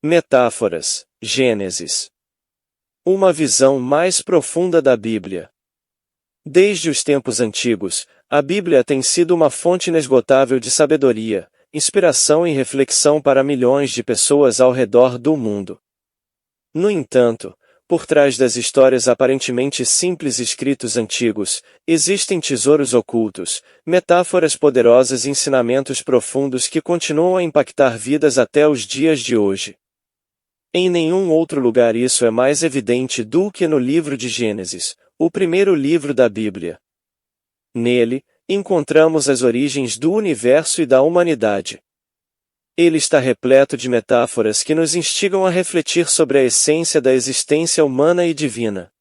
Metáforas, Gênesis. Uma visão mais profunda da Bíblia. Desde os tempos antigos, a Bíblia tem sido uma fonte inesgotável de sabedoria, inspiração e reflexão para milhões de pessoas ao redor do mundo. No entanto, por trás das histórias aparentemente simples e escritos antigos, existem tesouros ocultos, metáforas poderosas e ensinamentos profundos que continuam a impactar vidas até os dias de hoje. Em nenhum outro lugar isso é mais evidente do que no livro de Gênesis, o primeiro livro da Bíblia. Nele, encontramos as origens do universo e da humanidade. Ele está repleto de metáforas que nos instigam a refletir sobre a essência da existência humana e divina.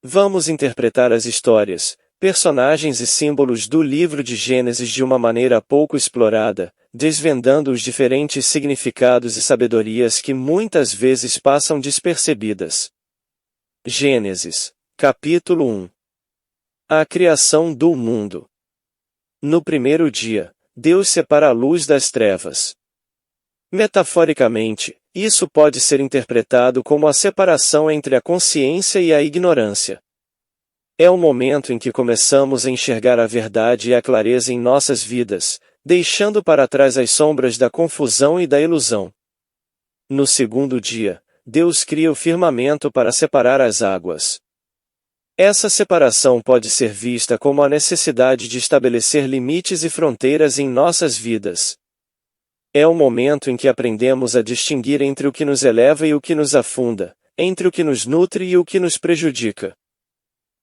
Vamos interpretar as histórias, personagens e símbolos do livro de Gênesis de uma maneira pouco explorada, desvendando os diferentes significados e sabedorias que muitas vezes passam despercebidas. Gênesis, capítulo 1. A criação do mundo. No primeiro dia, Deus separa a luz das trevas. Metaforicamente, isso pode ser interpretado como a separação entre a consciência e a ignorância. É o momento em que começamos a enxergar a verdade e a clareza em nossas vidas, deixando para trás as sombras da confusão e da ilusão. No segundo dia, Deus cria o firmamento para separar as águas. Essa separação pode ser vista como a necessidade de estabelecer limites e fronteiras em nossas vidas. É o momento em que aprendemos a distinguir entre o que nos eleva e o que nos afunda, entre o que nos nutre e o que nos prejudica.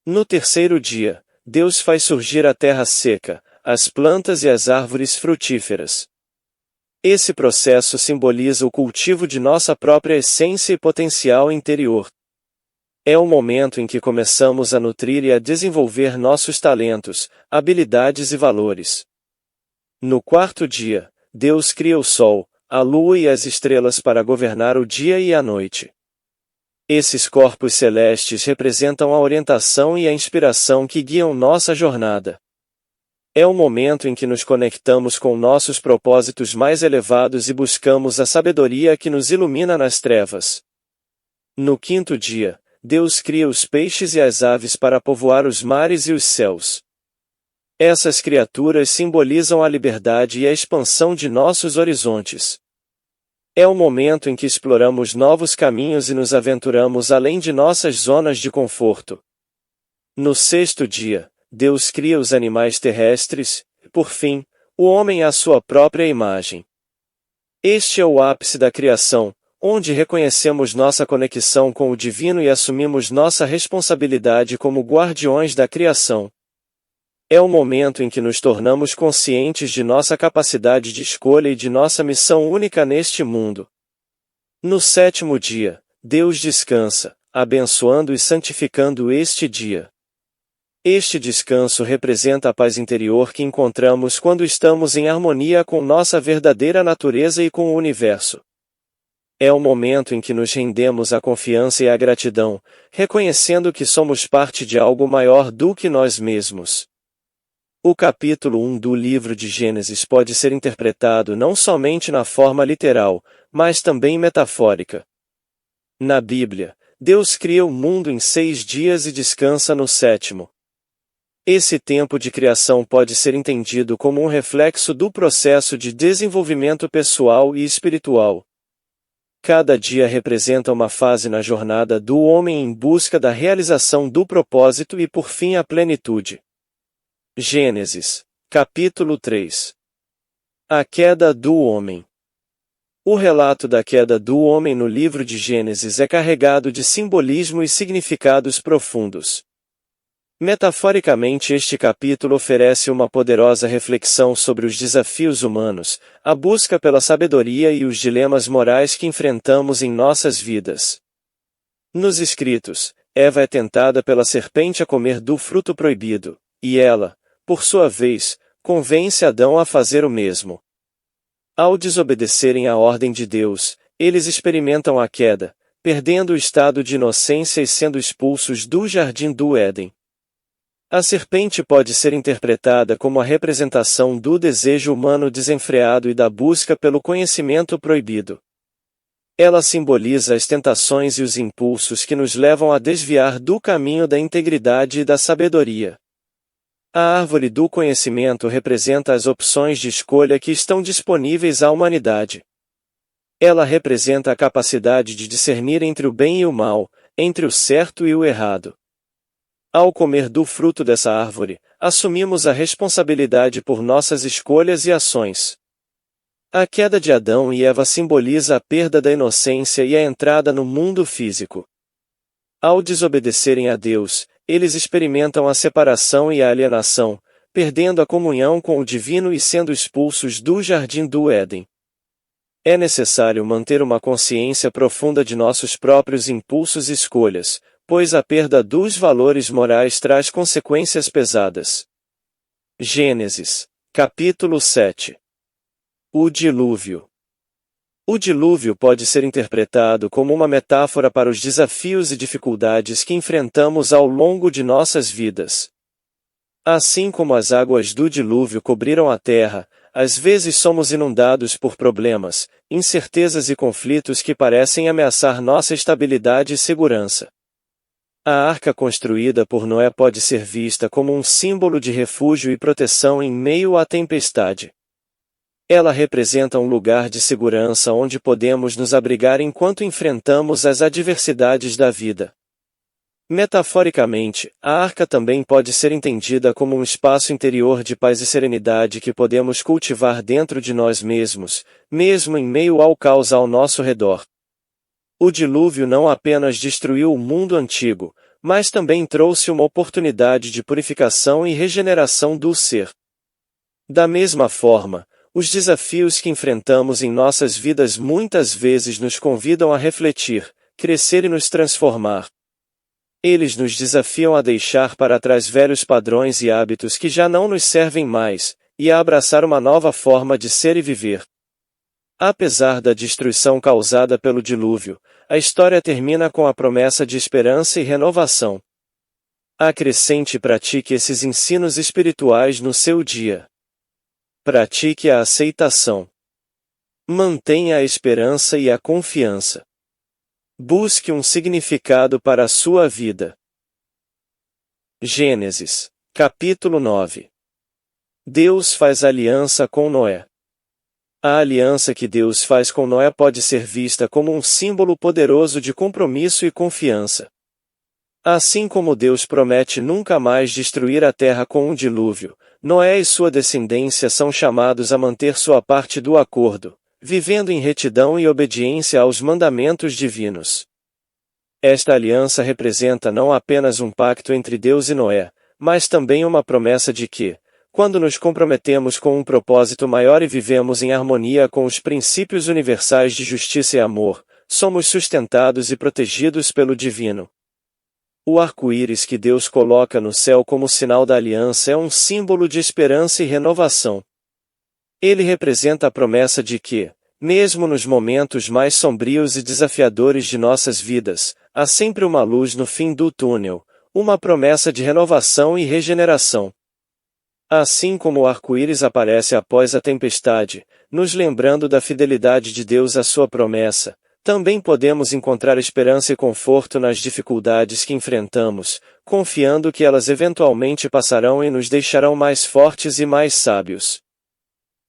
No terceiro dia, Deus faz surgir a terra seca, as plantas e as árvores frutíferas. Esse processo simboliza o cultivo de nossa própria essência e potencial interior. É o momento em que começamos a nutrir e a desenvolver nossos talentos, habilidades e valores. No quarto dia, Deus cria o sol, a lua e as estrelas para governar o dia e a noite. Esses corpos celestes representam a orientação e a inspiração que guiam nossa jornada. É o momento em que nos conectamos com nossos propósitos mais elevados e buscamos a sabedoria que nos ilumina nas trevas. No quinto dia, Deus cria os peixes e as aves para povoar os mares e os céus. Essas criaturas simbolizam a liberdade e a expansão de nossos horizontes. É o momento em que exploramos novos caminhos e nos aventuramos além de nossas zonas de conforto. No sexto dia, Deus cria os animais terrestres, e, por fim, o homem à sua própria imagem. Este é o ápice da criação, onde reconhecemos nossa conexão com o divino e assumimos nossa responsabilidade como guardiões da criação. É o momento em que nos tornamos conscientes de nossa capacidade de escolha e de nossa missão única neste mundo. No sétimo dia, Deus descansa, abençoando e santificando este dia. Este descanso representa a paz interior que encontramos quando estamos em harmonia com nossa verdadeira natureza e com o universo. É o momento em que nos rendemos à confiança e à gratidão, reconhecendo que somos parte de algo maior do que nós mesmos. O capítulo 1 do livro de Gênesis pode ser interpretado não somente na forma literal, mas também metafórica. Na Bíblia, Deus cria o mundo em 6 dias e descansa no sétimo. Esse tempo de criação pode ser entendido como um reflexo do processo de desenvolvimento pessoal e espiritual. Cada dia representa uma fase na jornada do homem em busca da realização do propósito e por fim a plenitude. Gênesis, capítulo 3. A queda do homem. O relato da queda do homem no livro de Gênesis é carregado de simbolismo e significados profundos. Metaforicamente, este capítulo oferece uma poderosa reflexão sobre os desafios humanos, a busca pela sabedoria e os dilemas morais que enfrentamos em nossas vidas. Nos escritos, Eva é tentada pela serpente a comer do fruto proibido, e ela, por sua vez, convence Adão a fazer o mesmo. Ao desobedecerem à ordem de Deus, eles experimentam a queda, perdendo o estado de inocência e sendo expulsos do jardim do Éden. A serpente pode ser interpretada como a representação do desejo humano desenfreado e da busca pelo conhecimento proibido. Ela simboliza as tentações e os impulsos que nos levam a desviar do caminho da integridade e da sabedoria. A árvore do conhecimento representa as opções de escolha que estão disponíveis à humanidade. Ela representa a capacidade de discernir entre o bem e o mal, entre o certo e o errado. Ao comer do fruto dessa árvore, assumimos a responsabilidade por nossas escolhas e ações. A queda de Adão e Eva simboliza a perda da inocência e a entrada no mundo físico. Ao desobedecerem a Deus, eles experimentam a separação e a alienação, perdendo a comunhão com o divino e sendo expulsos do jardim do Éden. É necessário manter uma consciência profunda de nossos próprios impulsos e escolhas, pois a perda dos valores morais traz consequências pesadas. Gênesis, capítulo 7. O dilúvio. O dilúvio pode ser interpretado como uma metáfora para os desafios e dificuldades que enfrentamos ao longo de nossas vidas. Assim como as águas do dilúvio cobriram a terra, às vezes somos inundados por problemas, incertezas e conflitos que parecem ameaçar nossa estabilidade e segurança. A arca construída por Noé pode ser vista como um símbolo de refúgio e proteção em meio à tempestade. Ela representa um lugar de segurança onde podemos nos abrigar enquanto enfrentamos as adversidades da vida. Metaforicamente, a arca também pode ser entendida como um espaço interior de paz e serenidade que podemos cultivar dentro de nós mesmos, mesmo em meio ao caos ao nosso redor. O dilúvio não apenas destruiu o mundo antigo, mas também trouxe uma oportunidade de purificação e regeneração do ser. Da mesma forma, os desafios que enfrentamos em nossas vidas muitas vezes nos convidam a refletir, crescer e nos transformar. Eles nos desafiam a deixar para trás velhos padrões e hábitos que já não nos servem mais, e a abraçar uma nova forma de ser e viver. Apesar da destruição causada pelo dilúvio, a história termina com a promessa de esperança e renovação. Acrescente e pratique esses ensinos espirituais no seu dia. Pratique a aceitação. Mantenha a esperança e a confiança. Busque um significado para a sua vida. Gênesis, capítulo 9. Deus faz aliança com Noé. A aliança que Deus faz com Noé pode ser vista como um símbolo poderoso de compromisso e confiança. Assim como Deus promete nunca mais destruir a terra com um dilúvio, Noé e sua descendência são chamados a manter sua parte do acordo, vivendo em retidão e obediência aos mandamentos divinos. Esta aliança representa não apenas um pacto entre Deus e Noé, mas também uma promessa de que, quando nos comprometemos com um propósito maior e vivemos em harmonia com os princípios universais de justiça e amor, somos sustentados e protegidos pelo divino. O arco-íris que Deus coloca no céu como sinal da aliança é um símbolo de esperança e renovação. Ele representa a promessa de que, mesmo nos momentos mais sombrios e desafiadores de nossas vidas, há sempre uma luz no fim do túnel, uma promessa de renovação e regeneração. Assim como o arco-íris aparece após a tempestade, nos lembrando da fidelidade de Deus à sua promessa, também podemos encontrar esperança e conforto nas dificuldades que enfrentamos, confiando que elas eventualmente passarão e nos deixarão mais fortes e mais sábios.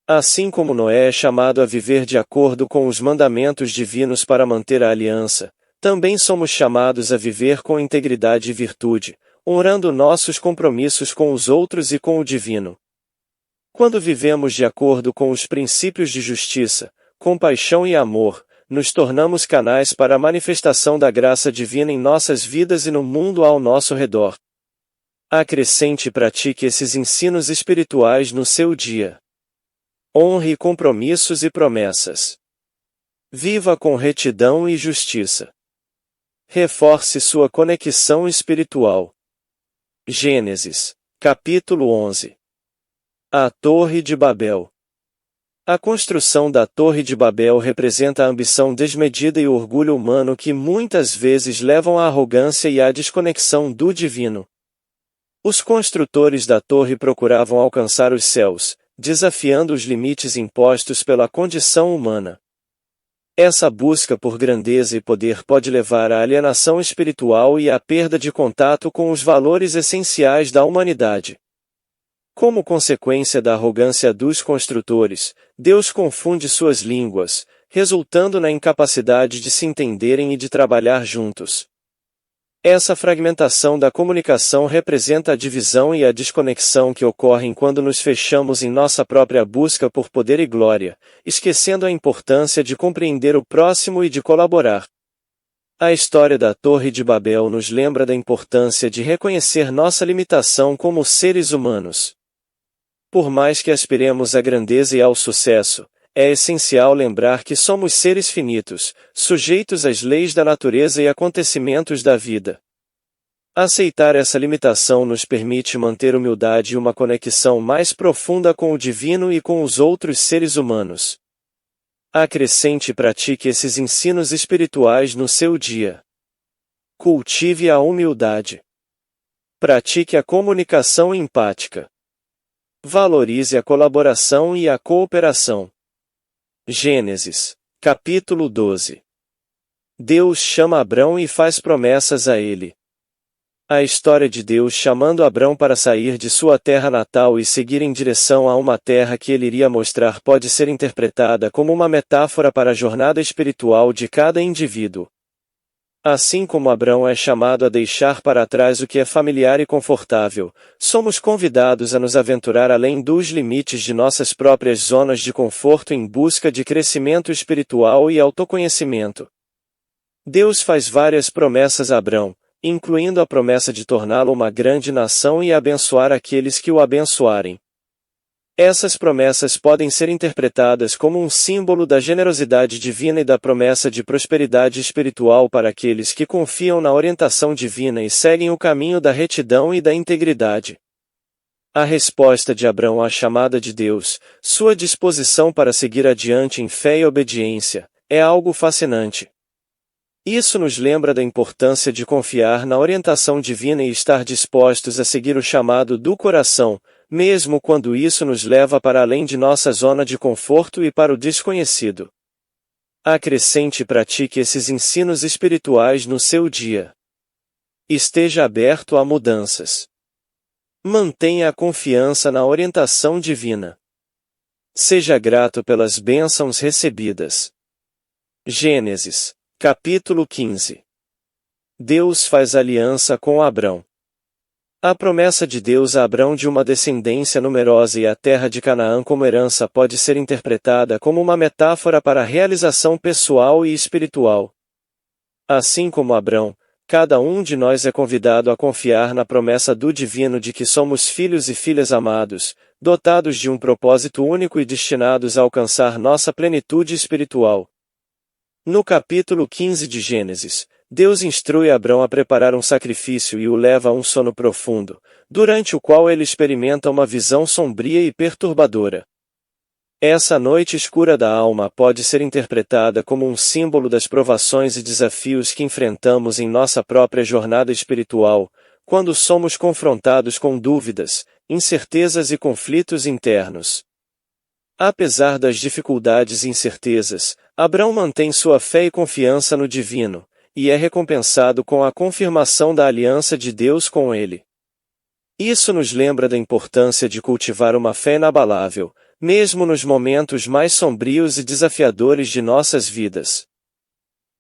Assim como Noé é chamado a viver de acordo com os mandamentos divinos para manter a aliança, também somos chamados a viver com integridade e virtude, honrando nossos compromissos com os outros e com o divino. Quando vivemos de acordo com os princípios de justiça, compaixão e amor, nos tornamos canais para a manifestação da graça divina em nossas vidas e no mundo ao nosso redor. Acrescente e pratique esses ensinos espirituais no seu dia. Honre compromissos e promessas. Viva com retidão e justiça. Reforce sua conexão espiritual. Gênesis, capítulo 11. A Torre de Babel. A construção da Torre de Babel representa a ambição desmedida e o orgulho humano que muitas vezes levam à arrogância e à desconexão do divino. Os construtores da torre procuravam alcançar os céus, desafiando os limites impostos pela condição humana. Essa busca por grandeza e poder pode levar à alienação espiritual e à perda de contato com os valores essenciais da humanidade. Como consequência da arrogância dos construtores, Deus confunde suas línguas, resultando na incapacidade de se entenderem e de trabalhar juntos. Essa fragmentação da comunicação representa a divisão e a desconexão que ocorrem quando nos fechamos em nossa própria busca por poder e glória, esquecendo a importância de compreender o próximo e de colaborar. A história da Torre de Babel nos lembra da importância de reconhecer nossa limitação como seres humanos. Por mais que aspiremos à grandeza e ao sucesso, é essencial lembrar que somos seres finitos, sujeitos às leis da natureza e acontecimentos da vida. Aceitar essa limitação nos permite manter humildade e uma conexão mais profunda com o divino e com os outros seres humanos. Acrescente e pratique esses ensinos espirituais no seu dia. Cultive a humildade. Pratique a comunicação empática. Valorize a colaboração e a cooperação. Gênesis, capítulo 12. Deus chama Abrão e faz promessas a ele. A história de Deus chamando Abrão para sair de sua terra natal e seguir em direção a uma terra que ele iria mostrar pode ser interpretada como uma metáfora para a jornada espiritual de cada indivíduo. Assim como Abrão é chamado a deixar para trás o que é familiar e confortável, somos convidados a nos aventurar além dos limites de nossas próprias zonas de conforto em busca de crescimento espiritual e autoconhecimento. Deus faz várias promessas a Abrão, incluindo a promessa de torná-lo uma grande nação e abençoar aqueles que o abençoarem. Essas promessas podem ser interpretadas como um símbolo da generosidade divina e da promessa de prosperidade espiritual para aqueles que confiam na orientação divina e seguem o caminho da retidão e da integridade. A resposta de Abrão à chamada de Deus, sua disposição para seguir adiante em fé e obediência, é algo fascinante. Isso nos lembra da importância de confiar na orientação divina e estar dispostos a seguir o chamado do coração, mesmo quando isso nos leva para além de nossa zona de conforto e para o desconhecido. Acrescente e pratique esses ensinos espirituais no seu dia. Esteja aberto a mudanças. Mantenha a confiança na orientação divina. Seja grato pelas bênçãos recebidas. Gênesis, capítulo 15. Deus faz aliança com Abrão. A promessa de Deus a Abrão de uma descendência numerosa e a terra de Canaã como herança pode ser interpretada como uma metáfora para a realização pessoal e espiritual. Assim como Abrão, cada um de nós é convidado a confiar na promessa do divino de que somos filhos e filhas amados, dotados de um propósito único e destinados a alcançar nossa plenitude espiritual. No capítulo 15 de Gênesis, Deus instrui Abrão a preparar um sacrifício e o leva a um sono profundo, durante o qual ele experimenta uma visão sombria e perturbadora. Essa noite escura da alma pode ser interpretada como um símbolo das provações e desafios que enfrentamos em nossa própria jornada espiritual, quando somos confrontados com dúvidas, incertezas e conflitos internos. Apesar das dificuldades e incertezas, Abrão mantém sua fé e confiança no divino, e é recompensado com a confirmação da aliança de Deus com ele. Isso nos lembra da importância de cultivar uma fé inabalável, mesmo nos momentos mais sombrios e desafiadores de nossas vidas.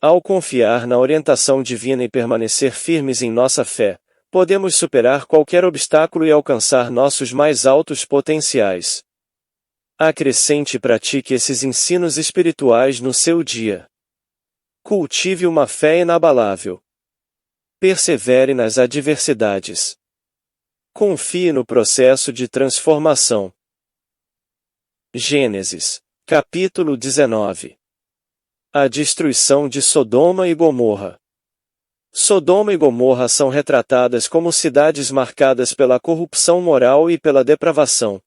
Ao confiar na orientação divina e permanecer firmes em nossa fé, podemos superar qualquer obstáculo e alcançar nossos mais altos potenciais. Acrescente e pratique esses ensinos espirituais no seu dia. Cultive uma fé inabalável. Persevere nas adversidades. Confie no processo de transformação. Gênesis, capítulo 19. A destruição de Sodoma e Gomorra. Sodoma e Gomorra são retratadas como cidades marcadas pela corrupção moral e pela depravação.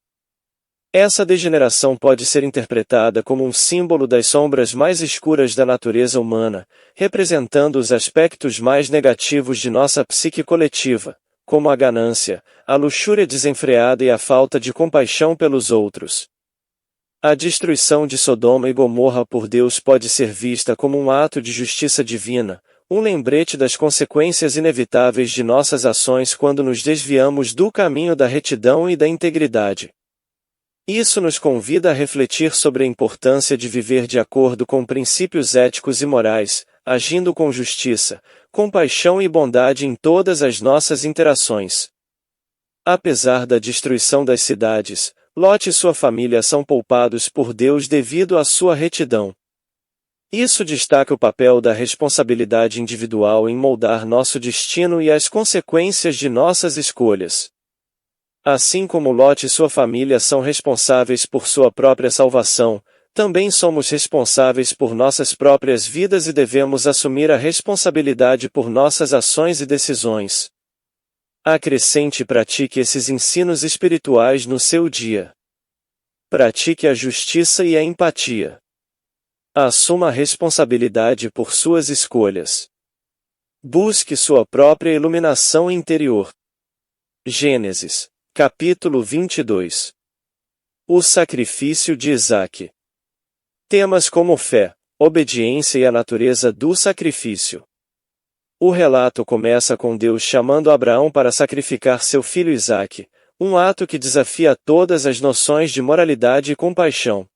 Essa degeneração pode ser interpretada como um símbolo das sombras mais escuras da natureza humana, representando os aspectos mais negativos de nossa psique coletiva, como a ganância, a luxúria desenfreada e a falta de compaixão pelos outros. A destruição de Sodoma e Gomorra por Deus pode ser vista como um ato de justiça divina, um lembrete das consequências inevitáveis de nossas ações quando nos desviamos do caminho da retidão e da integridade. Isso nos convida a refletir sobre a importância de viver de acordo com princípios éticos e morais, agindo com justiça, compaixão e bondade em todas as nossas interações. Apesar da destruição das cidades, Lot e sua família são poupados por Deus devido à sua retidão. Isso destaca o papel da responsabilidade individual em moldar nosso destino e as consequências de nossas escolhas. Assim como Lot e sua família são responsáveis por sua própria salvação, também somos responsáveis por nossas próprias vidas e devemos assumir a responsabilidade por nossas ações e decisões. Acrescente e pratique esses ensinos espirituais no seu dia. Pratique a justiça e a empatia. Assuma a responsabilidade por suas escolhas. Busque sua própria iluminação interior. Gênesis, capítulo 22. O sacrifício de Isaque. Temas como fé, obediência e a natureza do sacrifício. O relato começa com Deus chamando Abraão para sacrificar seu filho Isaque, um ato que desafia todas as noções de moralidade e compaixão.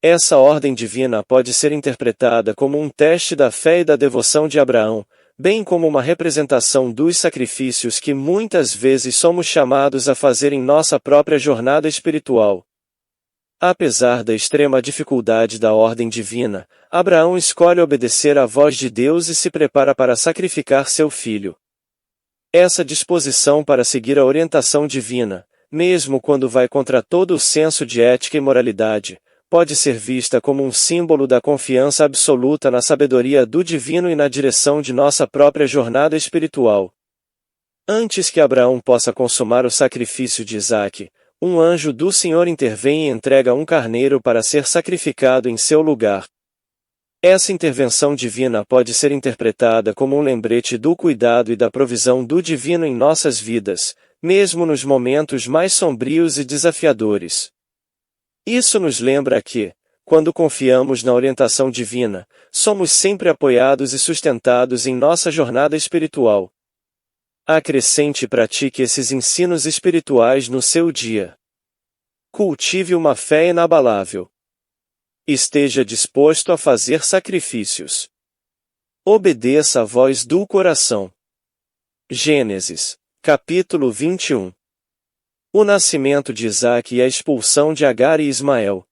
Essa ordem divina pode ser interpretada como um teste da fé e da devoção de Abraão, bem como uma representação dos sacrifícios que muitas vezes somos chamados a fazer em nossa própria jornada espiritual. Apesar da extrema dificuldade da ordem divina, Abraão escolhe obedecer à voz de Deus e se prepara para sacrificar seu filho. Essa disposição para seguir a orientação divina, mesmo quando vai contra todo o senso de ética e moralidade, pode ser vista como um símbolo da confiança absoluta na sabedoria do divino e na direção de nossa própria jornada espiritual. Antes que Abraão possa consumar o sacrifício de Isaque, um anjo do Senhor intervém e entrega um carneiro para ser sacrificado em seu lugar. Essa intervenção divina pode ser interpretada como um lembrete do cuidado e da provisão do divino em nossas vidas, mesmo nos momentos mais sombrios e desafiadores. Isso nos lembra que, quando confiamos na orientação divina, somos sempre apoiados e sustentados em nossa jornada espiritual. Acrescente e pratique esses ensinos espirituais no seu dia. Cultive uma fé inabalável. Esteja disposto a fazer sacrifícios. Obedeça à voz do coração. Gênesis, capítulo 21. O nascimento de Isaque e a expulsão de Agar e Ismael.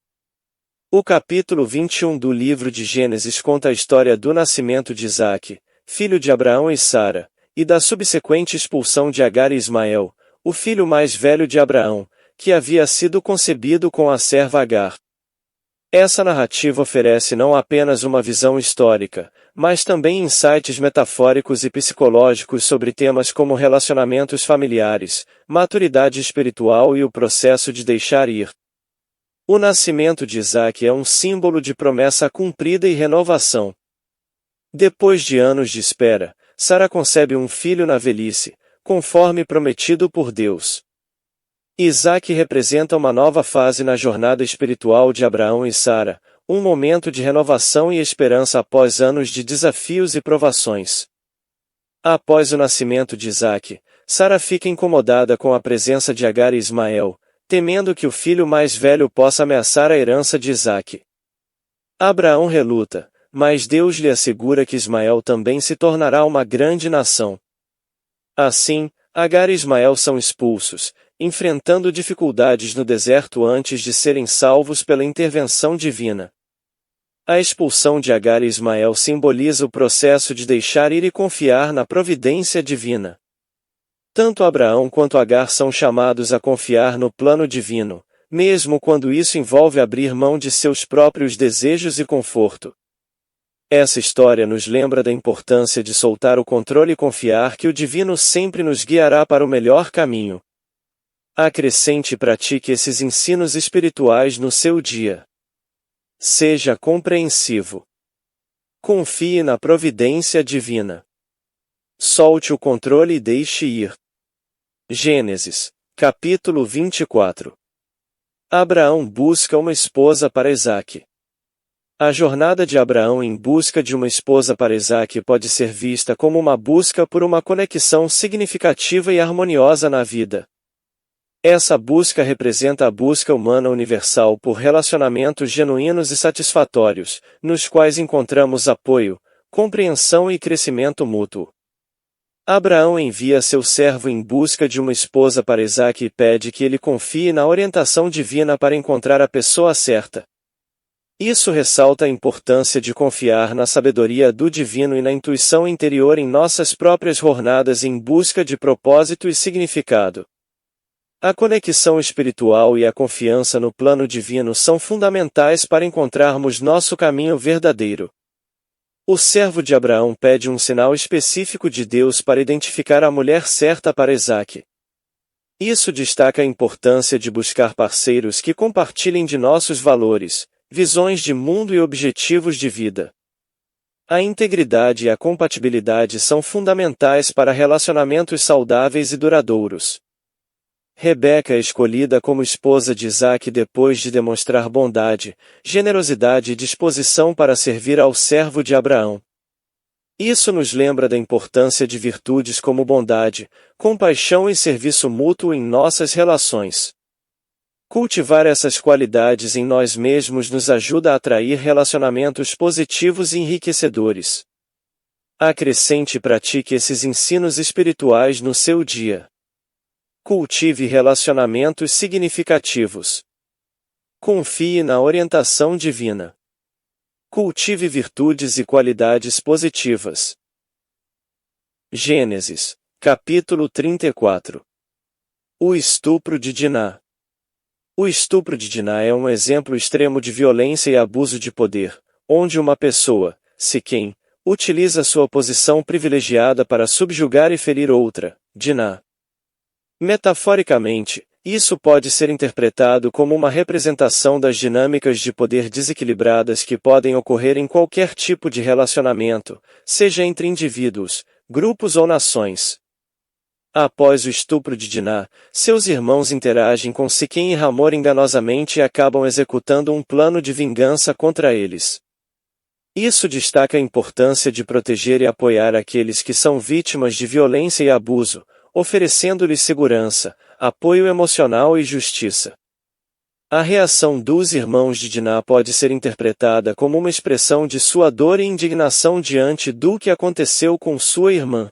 O capítulo 21 do livro de Gênesis conta a história do nascimento de Isaque, filho de Abraão e Sara, e da subsequente expulsão de Agar e Ismael, o filho mais velho de Abraão, que havia sido concebido com a serva Agar. Essa narrativa oferece não apenas uma visão histórica, mas também insights metafóricos e psicológicos sobre temas como relacionamentos familiares, maturidade espiritual e o processo de deixar ir. O nascimento de Isaque é um símbolo de promessa cumprida e renovação. Depois de anos de espera, Sara concebe um filho na velhice, conforme prometido por Deus. Isaque representa uma nova fase na jornada espiritual de Abraão e Sara, um momento de renovação e esperança após anos de desafios e provações. Após o nascimento de Isaque, Sara fica incomodada com a presença de Agar e Ismael, temendo que o filho mais velho possa ameaçar a herança de Isaque. Abraão reluta, mas Deus lhe assegura que Ismael também se tornará uma grande nação. Assim, Agar e Ismael são expulsos, enfrentando dificuldades no deserto antes de serem salvos pela intervenção divina. A expulsão de Agar e Ismael simboliza o processo de deixar ir e confiar na providência divina. Tanto Abraão quanto Agar são chamados a confiar no plano divino, mesmo quando isso envolve abrir mão de seus próprios desejos e conforto. Essa história nos lembra da importância de soltar o controle e confiar que o divino sempre nos guiará para o melhor caminho. Acrescente e pratique esses ensinos espirituais no seu dia. Seja compreensivo. Confie na providência divina. Solte o controle e deixe ir. Gênesis, capítulo 24. Abraão busca uma esposa para Isaque. A jornada de Abraão em busca de uma esposa para Isaque pode ser vista como uma busca por uma conexão significativa e harmoniosa na vida. Essa busca representa a busca humana universal por relacionamentos genuínos e satisfatórios, nos quais encontramos apoio, compreensão e crescimento mútuo. Abraão envia seu servo em busca de uma esposa para Isaque e pede que ele confie na orientação divina para encontrar a pessoa certa. Isso ressalta a importância de confiar na sabedoria do divino e na intuição interior em nossas próprias jornadas em busca de propósito e significado. A conexão espiritual e a confiança no plano divino são fundamentais para encontrarmos nosso caminho verdadeiro. O servo de Abraão pede um sinal específico de Deus para identificar a mulher certa para Isaque. Isso destaca a importância de buscar parceiros que compartilhem de nossos valores, visões de mundo e objetivos de vida. A integridade e a compatibilidade são fundamentais para relacionamentos saudáveis e duradouros. Rebeca é escolhida como esposa de Isaque depois de demonstrar bondade, generosidade e disposição para servir ao servo de Abraão. Isso nos lembra da importância de virtudes como bondade, compaixão e serviço mútuo em nossas relações. Cultivar essas qualidades em nós mesmos nos ajuda a atrair relacionamentos positivos e enriquecedores. Acrescente e pratique esses ensinos espirituais no seu dia. Cultive relacionamentos significativos. Confie na orientação divina. Cultive virtudes e qualidades positivas. Gênesis, capítulo 34. O estupro de Diná. O estupro de Diná é um exemplo extremo de violência e abuso de poder, onde uma pessoa, Siquém, utiliza sua posição privilegiada para subjugar e ferir outra, Diná. Metaforicamente, isso pode ser interpretado como uma representação das dinâmicas de poder desequilibradas que podem ocorrer em qualquer tipo de relacionamento, seja entre indivíduos, grupos ou nações. Após o estupro de Diná, seus irmãos interagem com Siquém e Hamor enganosamente e acabam executando um plano de vingança contra eles. Isso destaca a importância de proteger e apoiar aqueles que são vítimas de violência e abuso, oferecendo-lhes segurança, apoio emocional e justiça. A reação dos irmãos de Diná pode ser interpretada como uma expressão de sua dor e indignação diante do que aconteceu com sua irmã.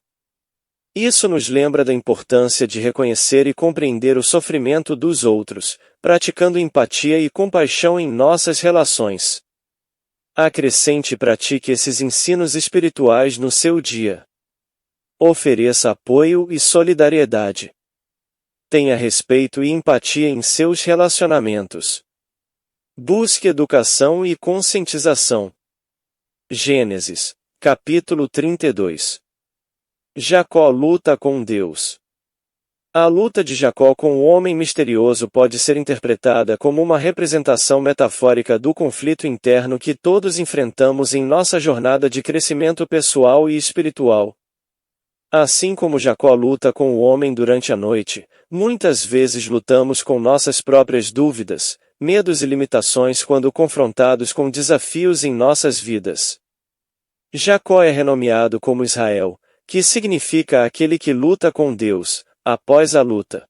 Isso nos lembra da importância de reconhecer e compreender o sofrimento dos outros, praticando empatia e compaixão em nossas relações. Acrescente e pratique esses ensinos espirituais no seu dia. Ofereça apoio e solidariedade. Tenha respeito e empatia em seus relacionamentos. Busque educação e conscientização. Gênesis, capítulo 32. Jacó luta com Deus. A luta de Jacó com o homem misterioso pode ser interpretada como uma representação metafórica do conflito interno que todos enfrentamos em nossa jornada de crescimento pessoal e espiritual. Assim como Jacó luta com o homem durante a noite, muitas vezes lutamos com nossas próprias dúvidas, medos e limitações quando confrontados com desafios em nossas vidas. Jacó é renomeado como Israel, que significa aquele que luta com Deus, após a luta.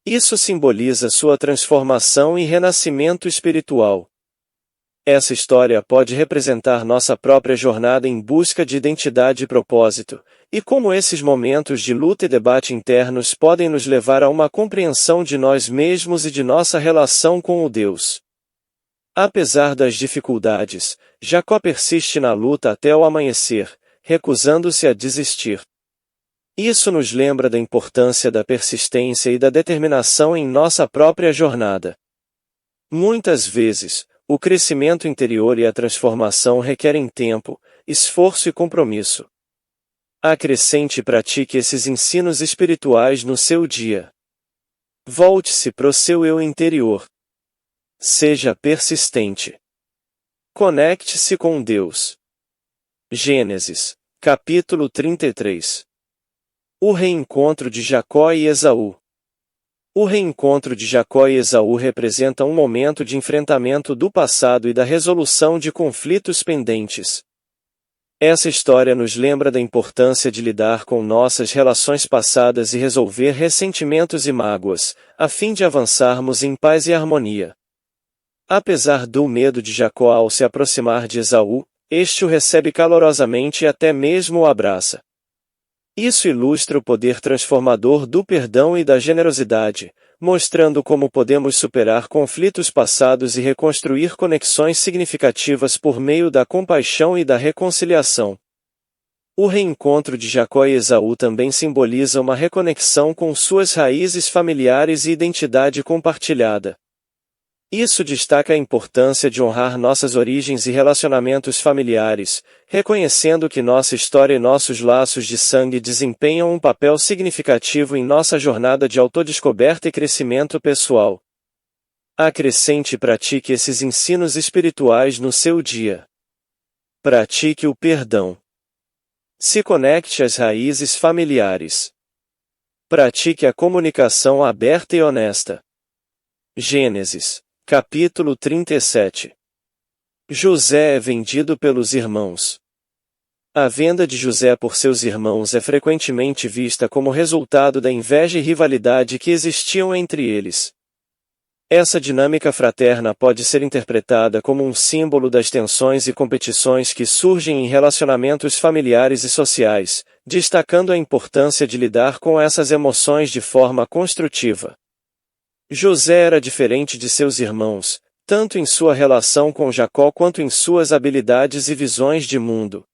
Isso simboliza sua transformação e renascimento espiritual. Essa história pode representar nossa própria jornada em busca de identidade e propósito, e como esses momentos de luta e debate internos podem nos levar a uma compreensão de nós mesmos e de nossa relação com o Deus. Apesar das dificuldades, Jacó persiste na luta até o amanhecer, recusando-se a desistir. Isso nos lembra da importância da persistência e da determinação em nossa própria jornada. Muitas vezes, o crescimento interior e a transformação requerem tempo, esforço e compromisso. Acrescente e pratique esses ensinos espirituais no seu dia. Volte-se para o seu eu interior. Seja persistente. Conecte-se com Deus. Gênesis, capítulo 33. O reencontro de Jacó e Esaú. O reencontro de Jacó e Esaú representa um momento de enfrentamento do passado e da resolução de conflitos pendentes. Essa história nos lembra da importância de lidar com nossas relações passadas e resolver ressentimentos e mágoas, a fim de avançarmos em paz e harmonia. Apesar do medo de Jacó ao se aproximar de Esaú, este o recebe calorosamente e até mesmo o abraça. Isso ilustra o poder transformador do perdão e da generosidade, mostrando como podemos superar conflitos passados e reconstruir conexões significativas por meio da compaixão e da reconciliação. O reencontro de Jacó e Esaú também simboliza uma reconexão com suas raízes familiares e identidade compartilhada. Isso destaca a importância de honrar nossas origens e relacionamentos familiares, reconhecendo que nossa história e nossos laços de sangue desempenham um papel significativo em nossa jornada de autodescoberta e crescimento pessoal. Acrescente e pratique esses ensinos espirituais no seu dia. Pratique o perdão. Se conecte às raízes familiares. Pratique a comunicação aberta e honesta. Gênesis, capítulo 37. José é vendido pelos irmãos. A venda de José por seus irmãos é frequentemente vista como resultado da inveja e rivalidade que existiam entre eles. Essa dinâmica fraterna pode ser interpretada como um símbolo das tensões e competições que surgem em relacionamentos familiares e sociais, destacando a importância de lidar com essas emoções de forma construtiva. José era diferente de seus irmãos, tanto em sua relação com Jacó quanto em suas habilidades e visões de mundo.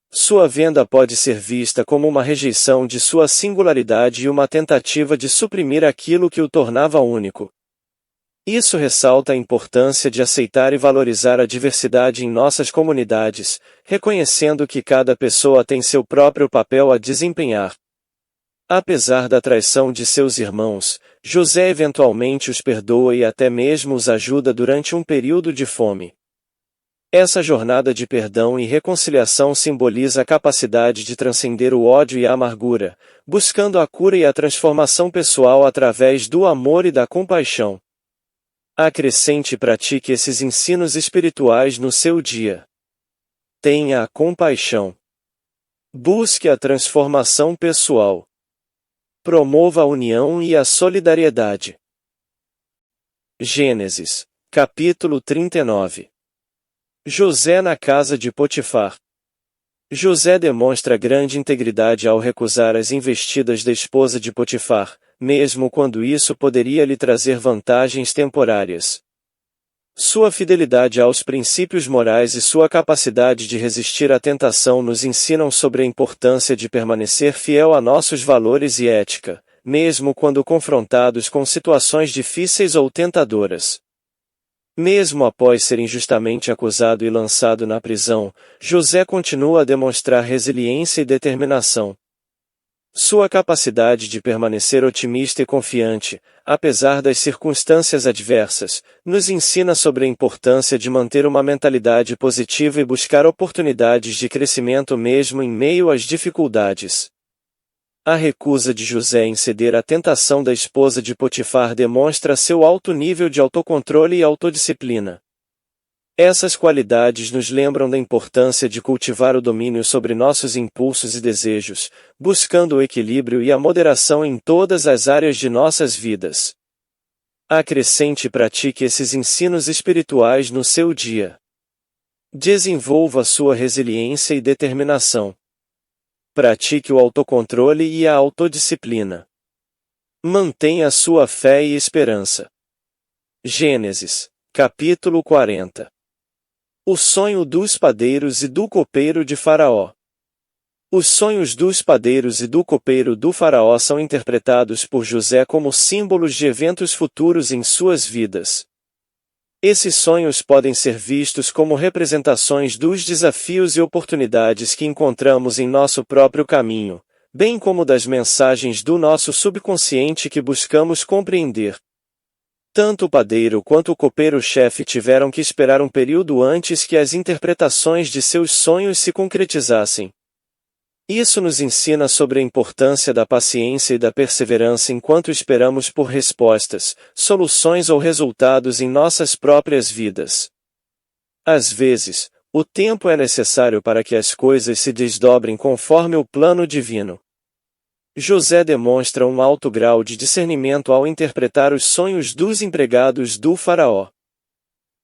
Sua venda pode ser vista como uma rejeição de sua singularidade e uma tentativa de suprimir aquilo que o tornava único. Isso ressalta a importância de aceitar e valorizar a diversidade em nossas comunidades, reconhecendo que cada pessoa tem seu próprio papel a desempenhar. Apesar da traição de seus irmãos, José eventualmente os perdoa e até mesmo os ajuda durante um período de fome. Essa jornada de perdão e reconciliação simboliza a capacidade de transcender o ódio e a amargura, buscando a cura e a transformação pessoal através do amor e da compaixão. Acrescente e pratique esses ensinos espirituais no seu dia. Tenha a compaixão. Busque a transformação pessoal. Promova a união e a solidariedade. Gênesis, capítulo 39. José na casa de Potifar. José demonstra grande integridade ao recusar as investidas da esposa de Potifar, mesmo quando isso poderia lhe trazer vantagens temporárias. Sua fidelidade aos princípios morais e sua capacidade de resistir à tentação nos ensinam sobre a importância de permanecer fiel a nossos valores e ética, mesmo quando confrontados com situações difíceis ou tentadoras. Mesmo após ser injustamente acusado e lançado na prisão, José continua a demonstrar resiliência e determinação. Sua capacidade de permanecer otimista e confiante, apesar das circunstâncias adversas, nos ensina sobre a importância de manter uma mentalidade positiva e buscar oportunidades de crescimento mesmo em meio às dificuldades. A recusa de José em ceder à tentação da esposa de Potifar demonstra seu alto nível de autocontrole e autodisciplina. Essas qualidades nos lembram da importância de cultivar o domínio sobre nossos impulsos e desejos, buscando o equilíbrio e a moderação em todas as áreas de nossas vidas. Acrescente e pratique esses ensinos espirituais no seu dia. Desenvolva sua resiliência e determinação. Pratique o autocontrole e a autodisciplina. Mantenha sua fé e esperança. Gênesis, capítulo 40. O sonho dos padeiros e do copeiro de Faraó. Os sonhos dos padeiros e do copeiro do Faraó são interpretados por José como símbolos de eventos futuros em suas vidas. Esses sonhos podem ser vistos como representações dos desafios e oportunidades que encontramos em nosso próprio caminho, bem como das mensagens do nosso subconsciente que buscamos compreender. Tanto o padeiro quanto o copeiro-chefe tiveram que esperar um período antes que as interpretações de seus sonhos se concretizassem. Isso nos ensina sobre a importância da paciência e da perseverança enquanto esperamos por respostas, soluções ou resultados em nossas próprias vidas. Às vezes, o tempo é necessário para que as coisas se desdobrem conforme o plano divino. José demonstra um alto grau de discernimento ao interpretar os sonhos dos empregados do faraó.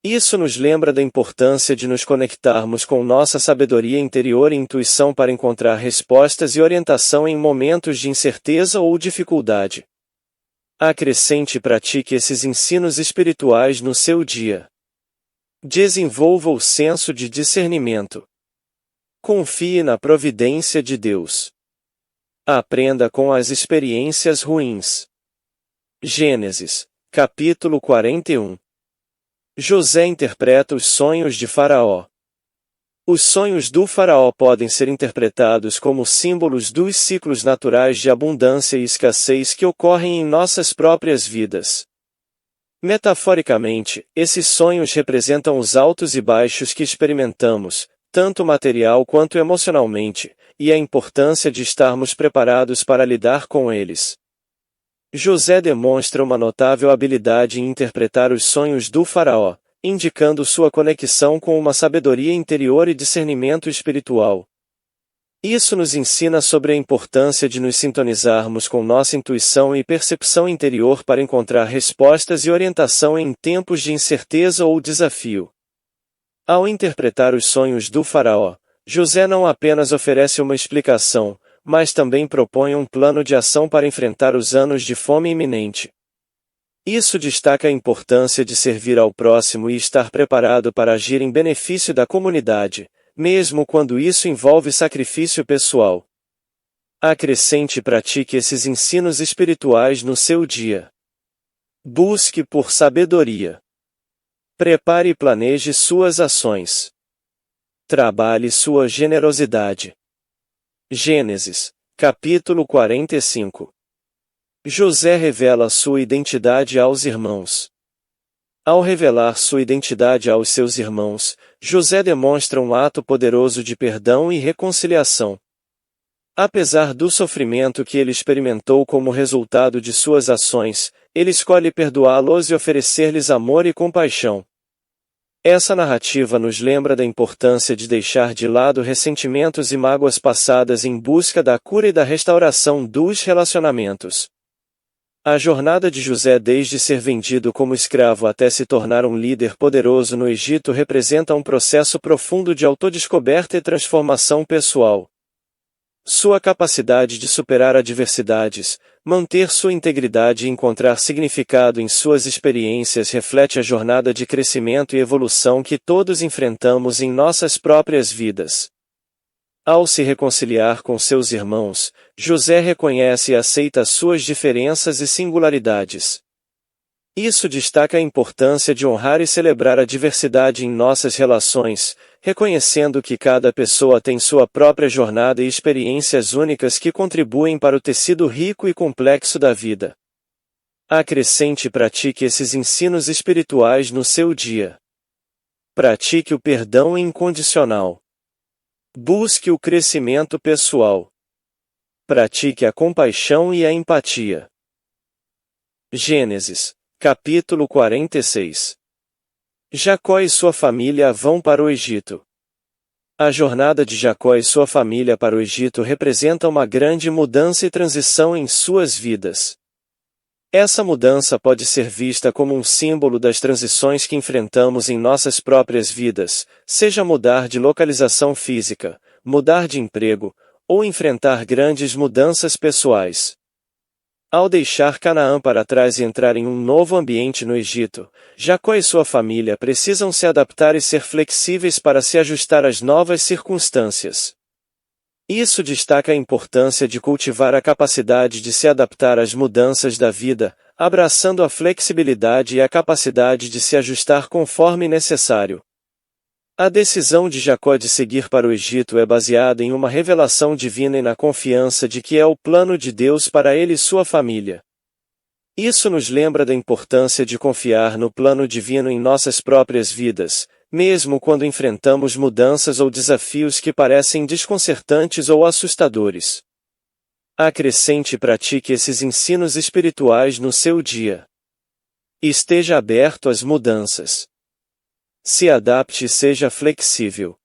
Isso nos lembra da importância de nos conectarmos com nossa sabedoria interior e intuição para encontrar respostas e orientação em momentos de incerteza ou dificuldade. Acrescente e pratique esses ensinos espirituais no seu dia. Desenvolva o senso de discernimento. Confie na providência de Deus. Aprenda com as experiências ruins. Gênesis, capítulo 41. José interpreta os sonhos de Faraó. Os sonhos do Faraó podem ser interpretados como símbolos dos ciclos naturais de abundância e escassez que ocorrem em nossas próprias vidas. Metaforicamente, esses sonhos representam os altos e baixos que experimentamos, tanto material quanto emocionalmente, e a importância de estarmos preparados para lidar com eles. José demonstra uma notável habilidade em interpretar os sonhos do faraó, indicando sua conexão com uma sabedoria interior e discernimento espiritual. Isso nos ensina sobre a importância de nos sintonizarmos com nossa intuição e percepção interior para encontrar respostas e orientação em tempos de incerteza ou desafio. Ao interpretar os sonhos do faraó, José não apenas oferece uma explicação, mas também propõe um plano de ação para enfrentar os anos de fome iminente. Isso destaca a importância de servir ao próximo e estar preparado para agir em benefício da comunidade, mesmo quando isso envolve sacrifício pessoal. Acrescente e pratique esses ensinos espirituais no seu dia. Busque por sabedoria. Prepare e planeje suas ações. Trabalhe sua generosidade. Gênesis, capítulo 45. José revela sua identidade aos irmãos. Ao revelar sua identidade aos seus irmãos, José demonstra um ato poderoso de perdão e reconciliação. Apesar do sofrimento que ele experimentou como resultado de suas ações, ele escolhe perdoá-los e oferecer-lhes amor e compaixão. Essa narrativa nos lembra da importância de deixar de lado ressentimentos e mágoas passadas em busca da cura e da restauração dos relacionamentos. A jornada de José desde ser vendido como escravo até se tornar um líder poderoso no Egito representa um processo profundo de autodescoberta e transformação pessoal. Sua capacidade de superar adversidades, manter sua integridade e encontrar significado em suas experiências reflete a jornada de crescimento e evolução que todos enfrentamos em nossas próprias vidas. Ao se reconciliar com seus irmãos, José reconhece e aceita suas diferenças e singularidades. Isso destaca a importância de honrar e celebrar a diversidade em nossas relações, reconhecendo que cada pessoa tem sua própria jornada e experiências únicas que contribuem para o tecido rico e complexo da vida. Acrescente e pratique esses ensinos espirituais no seu dia. Pratique o perdão incondicional. Busque o crescimento pessoal. Pratique a compaixão e a empatia. Gênesis, capítulo 46. Jacó e sua família vão para o Egito. A jornada de Jacó e sua família para o Egito representa uma grande mudança e transição em suas vidas. Essa mudança pode ser vista como um símbolo das transições que enfrentamos em nossas próprias vidas, seja mudar de localização física, mudar de emprego, ou enfrentar grandes mudanças pessoais. Ao deixar Canaã para trás e entrar em um novo ambiente no Egito, Jacó e sua família precisam se adaptar e ser flexíveis para se ajustar às novas circunstâncias. Isso destaca a importância de cultivar a capacidade de se adaptar às mudanças da vida, abraçando a flexibilidade e a capacidade de se ajustar conforme necessário. A decisão de Jacó de seguir para o Egito é baseada em uma revelação divina e na confiança de que é o plano de Deus para ele e sua família. Isso nos lembra da importância de confiar no plano divino em nossas próprias vidas, mesmo quando enfrentamos mudanças ou desafios que parecem desconcertantes ou assustadores. Acrescente e pratique esses ensinos espirituais no seu dia. Esteja aberto às mudanças. Se adapte e seja flexível.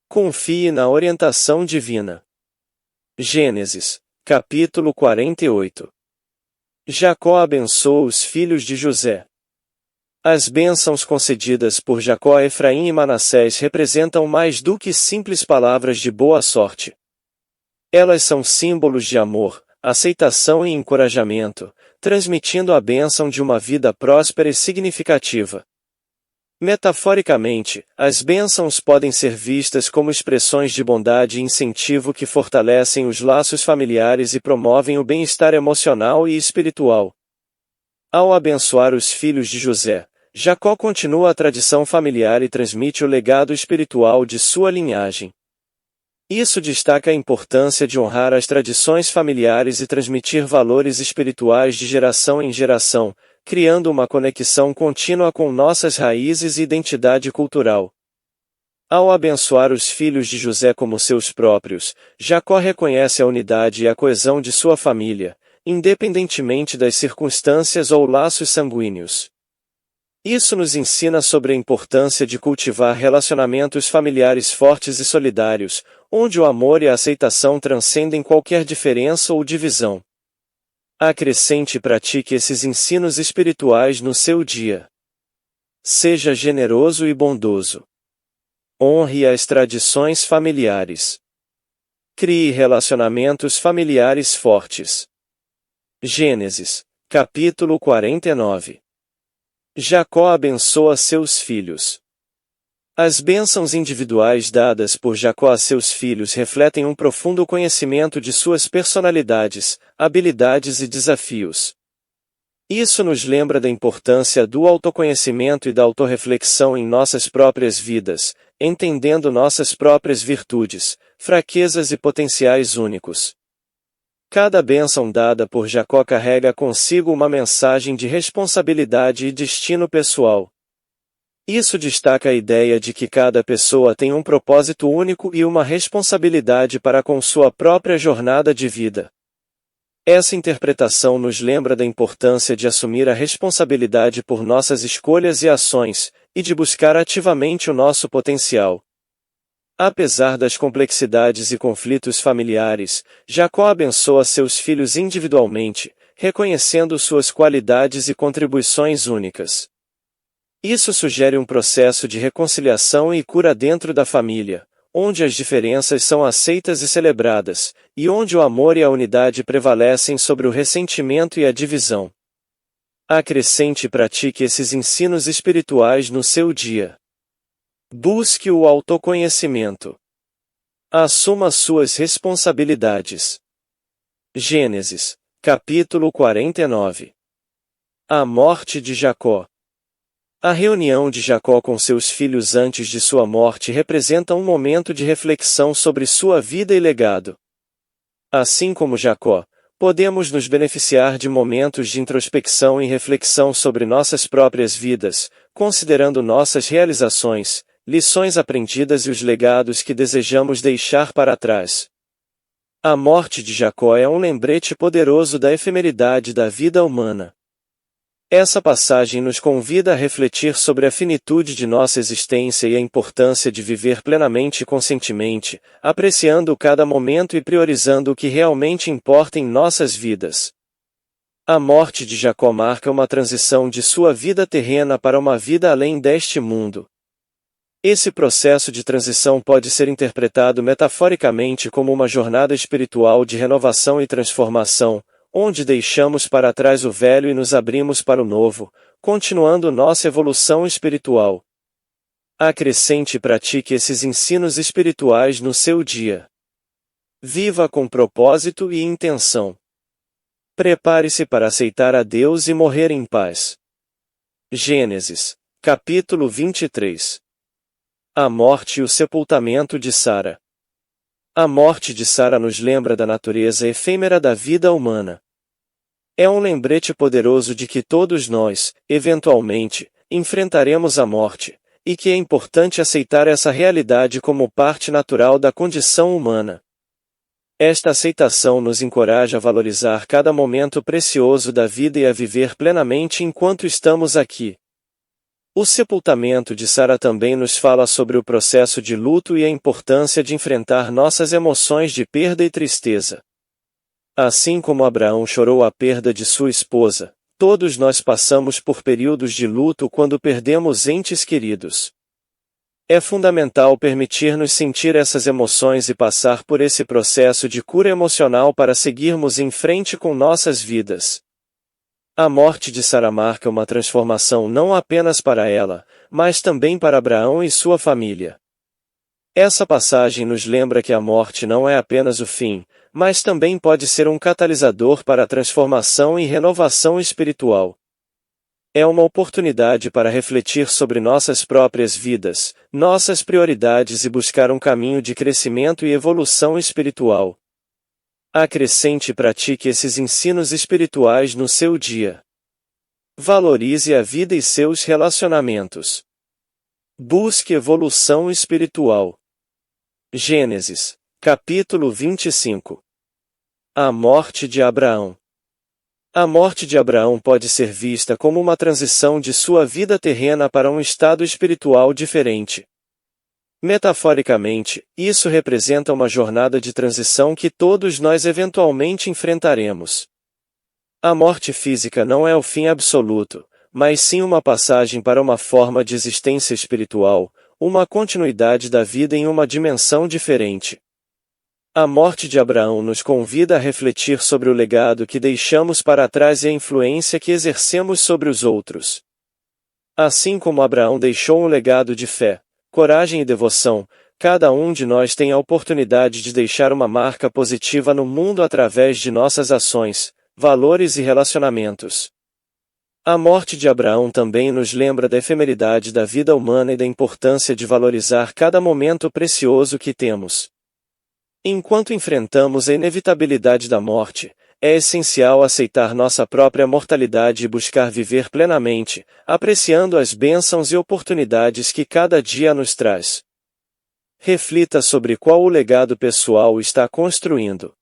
Confie na orientação divina. Gênesis, capítulo 48. Jacó abençoa os filhos de José. As bênçãos concedidas por Jacó a Efraim e Manassés representam mais do que simples palavras de boa sorte. Elas são símbolos de amor, aceitação e encorajamento, transmitindo a bênção de uma vida próspera e significativa. Metaforicamente, as bênçãos podem ser vistas como expressões de bondade e incentivo que fortalecem os laços familiares e promovem o bem-estar emocional e espiritual. Ao abençoar os filhos de José, Jacó continua a tradição familiar e transmite o legado espiritual de sua linhagem. Isso destaca a importância de honrar as tradições familiares e transmitir valores espirituais de geração em geração, criando uma conexão contínua com nossas raízes e identidade cultural. Ao abençoar os filhos de José como seus próprios, Jacó reconhece a unidade e a coesão de sua família, independentemente das circunstâncias ou laços sanguíneos. Isso nos ensina sobre a importância de cultivar relacionamentos familiares fortes e solidários, onde o amor e a aceitação transcendem qualquer diferença ou divisão. Acrescente e pratique esses ensinos espirituais no seu dia. Seja generoso e bondoso. Honre as tradições familiares. Crie relacionamentos familiares fortes. Gênesis, capítulo 49. Jacó abençoa seus filhos. As bênçãos individuais dadas por Jacó a seus filhos refletem um profundo conhecimento de suas personalidades, habilidades e desafios. Isso nos lembra da importância do autoconhecimento e da autorreflexão em nossas próprias vidas, entendendo nossas próprias virtudes, fraquezas e potenciais únicos. Cada bênção dada por Jacó carrega consigo uma mensagem de responsabilidade e destino pessoal. Isso destaca a ideia de que cada pessoa tem um propósito único e uma responsabilidade para com sua própria jornada de vida. Essa interpretação nos lembra da importância de assumir a responsabilidade por nossas escolhas e ações, e de buscar ativamente o nosso potencial. Apesar das complexidades e conflitos familiares, Jacó abençoa seus filhos individualmente, reconhecendo suas qualidades e contribuições únicas. Isso sugere um processo de reconciliação e cura dentro da família, onde as diferenças são aceitas e celebradas, e onde o amor e a unidade prevalecem sobre o ressentimento e a divisão. Acrescente e pratique esses ensinos espirituais no seu dia. Busque o autoconhecimento. Assuma suas responsabilidades. Gênesis, capítulo 49. A morte de Jacó. A reunião de Jacó com seus filhos antes de sua morte representa um momento de reflexão sobre sua vida e legado. Assim como Jacó, podemos nos beneficiar de momentos de introspecção e reflexão sobre nossas próprias vidas, considerando nossas realizações, lições aprendidas e os legados que desejamos deixar para trás. A morte de Jacó é um lembrete poderoso da efemeridade da vida humana. Essa passagem nos convida a refletir sobre a finitude de nossa existência e a importância de viver plenamente e conscientemente, apreciando cada momento e priorizando o que realmente importa em nossas vidas. A morte de Jacó marca uma transição de sua vida terrena para uma vida além deste mundo. Esse processo de transição pode ser interpretado metaforicamente como uma jornada espiritual de renovação e transformação, onde deixamos para trás o velho e nos abrimos para o novo, continuando nossa evolução espiritual. Acrescente e pratique esses ensinos espirituais no seu dia. Viva com propósito e intenção. Prepare-se para aceitar a Deus e morrer em paz. Gênesis, capítulo 23. A morte e o sepultamento de Sara. A morte de Sara nos lembra da natureza efêmera da vida humana. É um lembrete poderoso de que todos nós, eventualmente, enfrentaremos a morte, e que é importante aceitar essa realidade como parte natural da condição humana. Esta aceitação nos encoraja a valorizar cada momento precioso da vida e a viver plenamente enquanto estamos aqui. O sepultamento de Sara também nos fala sobre o processo de luto e a importância de enfrentar nossas emoções de perda e tristeza. Assim como Abraão chorou a perda de sua esposa, todos nós passamos por períodos de luto quando perdemos entes queridos. É fundamental permitir-nos sentir essas emoções e passar por esse processo de cura emocional para seguirmos em frente com nossas vidas. A morte de Sara marca uma transformação não apenas para ela, mas também para Abraão e sua família. Essa passagem nos lembra que a morte não é apenas o fim, mas também pode ser um catalisador para a transformação e renovação espiritual. É uma oportunidade para refletir sobre nossas próprias vidas, nossas prioridades e buscar um caminho de crescimento e evolução espiritual. Acrescente e pratique esses ensinos espirituais no seu dia. Valorize a vida e seus relacionamentos. Busque evolução espiritual. Gênesis, capítulo 25. A morte de Abraão. A morte de Abraão pode ser vista como uma transição de sua vida terrena para um estado espiritual diferente. Metaforicamente, isso representa uma jornada de transição que todos nós eventualmente enfrentaremos. A morte física não é o fim absoluto, mas sim uma passagem para uma forma de existência espiritual, uma continuidade da vida em uma dimensão diferente. A morte de Abraão nos convida a refletir sobre o legado que deixamos para trás e a influência que exercemos sobre os outros. Assim como Abraão deixou um legado de fé, coragem e devoção, cada um de nós tem a oportunidade de deixar uma marca positiva no mundo através de nossas ações, valores e relacionamentos. A morte de Abraão também nos lembra da efemeridade da vida humana e da importância de valorizar cada momento precioso que temos. Enquanto enfrentamos a inevitabilidade da morte, é essencial aceitar nossa própria mortalidade e buscar viver plenamente, apreciando as bênçãos e oportunidades que cada dia nos traz. Reflita sobre qual o legado pessoal está construindo.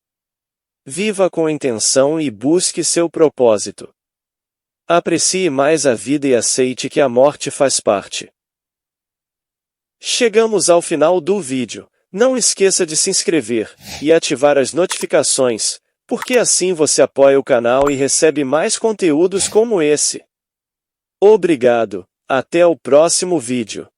Viva com intenção e busque seu propósito. Aprecie mais a vida e aceite que a morte faz parte. Chegamos ao final do vídeo. Não esqueça de se inscrever e ativar as notificações, porque assim você apoia o canal e recebe mais conteúdos como esse. Obrigado, até o próximo vídeo.